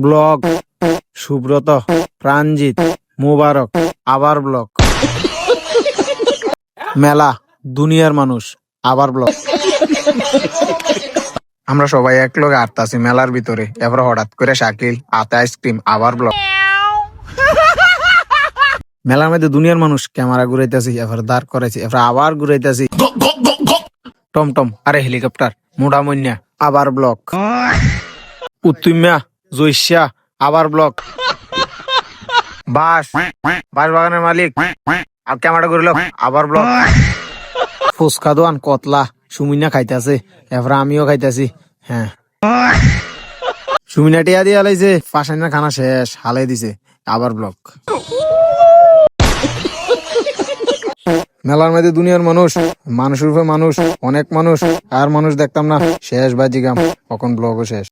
Block, Subrata, Pranjit, মোবারক, আবার block. মেলা, দুনিয়ার মানুষ, আবার ব্লক। আমরা সবাই এক লগে আটতাছি মেলার ভিতরে, এবার হঠাৎ করে শাকিল আতে আইসক্রিম, আবার ব্লক। মেলার মধ্যে দুনিয়ার মানুষ, ক্যামেরা ঘুরাইতেছি, এবার দাঁড় করাইছি, এবার আবার ঘুরাইতেছি। টমটম, আরে হেলিকপ্টার, মোটা মন্যা, আবার ব্লক। উত্তমিয়া, জৈশ্যা, আবার ব্লক। বাস, বাস বাগানের মালিক, আর ক্যামেরা ঘুরলো, আবার ব্লক। ফুচকা দোয়ান, কতলা, সুমিনা খাইতেছে, এবার আমিও খাইতেছি। হ্যাঁ, সুমিনা টিয়া দিয়ে হালাইছে, পাশাইনা খানা শেষ, হালাই দিছে, আবার ব্লক। মেলার মধ্যে দুনিয়ার মানুষ, মানুষের উপরে মানুষ, অনেক মানুষ, আর মানুষ দেখতাম না, শেষ বাজিগাম, কখন ব্লগও শেষ।